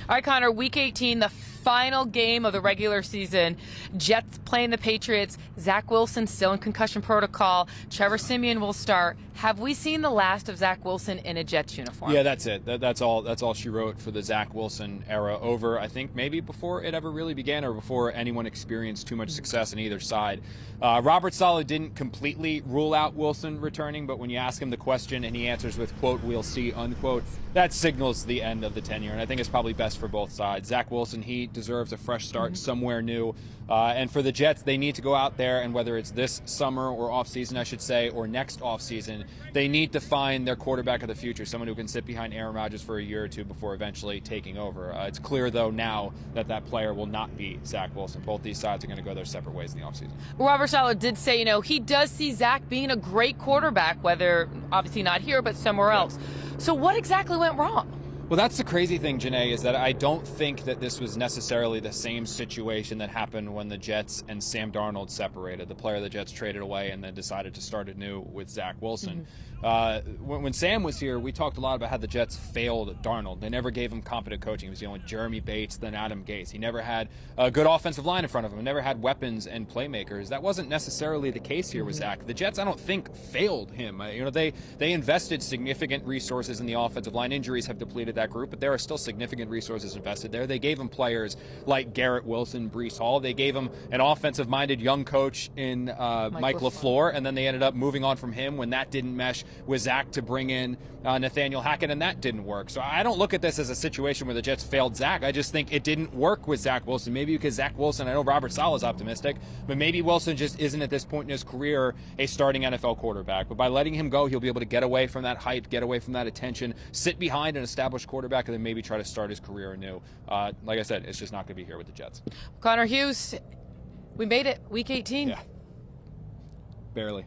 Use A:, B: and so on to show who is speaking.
A: All right, Connor, Week 18, the final game of the regular season. Jets playing the Patriots. Zach Wilson still in concussion protocol. Trevor Siemian will start. Have we seen the last of Zach Wilson in a Jets uniform?
B: Yeah, that's it. That's all she wrote for the Zach Wilson era. Over, I think, maybe before it ever really began or before anyone experienced too much success on either side. Robert Saleh didn't completely rule out Wilson returning, but when you ask him the question and he answers with, quote, "we'll see," unquote, that signals the end of the tenure, and I think it's probably best for both sides. Zach Wilson, he deserves a fresh start somewhere new, and for the Jets, they need to go out there, and whether it's this summer or offseason, I should say, or next offseason, they need to find their quarterback of the future, someone who can sit behind Aaron Rodgers for a year or two before eventually taking over. It's clear, though, now that that player will not be Zach Wilson. Both these sides are going to go their separate ways in the offseason.
A: Robert Saleh did say, he does see Zach being a great quarterback, whether obviously not here, but somewhere else. So what exactly went wrong?
B: Well, that's the crazy thing, Jeane, is that I don't think that this was necessarily the same situation that happened when the Jets and Sam Darnold separated, the player the Jets traded away and then decided to start anew with Zach Wilson. When Sam was here, we talked a lot about how the Jets failed Darnold. They never gave him competent coaching. He was dealing with Jeremy Bates, then Adam Gase. He never had a good offensive line in front of him. He never had weapons and playmakers. That wasn't necessarily the case here with Zach. The Jets, I don't think, failed him. They invested significant resources in the offensive line. Injuries have depleted that group, but there are still significant resources invested there. They gave him players like Garrett Wilson, Breece Hall. They gave him an offensive-minded young coach in Mike LaFleur, and then they ended up moving on from him when that didn't mesh with Zach to bring in Nathaniel Hackett, and that didn't work. So I don't look at this as a situation where the Jets failed Zach. I just think it didn't work with Zach Wilson. Maybe because Zach Wilson, I know Robert Saleh is optimistic, but maybe Wilson just isn't at this point in his career a starting NFL quarterback. But by letting him go, he'll be able to get away from that hype, get away from that attention, sit behind an established quarterback, and then maybe try to start his career anew. Like I said, it's just not going to be here with the Jets.
A: Connor Hughes, we made it. Week 18.
B: Yeah. Barely.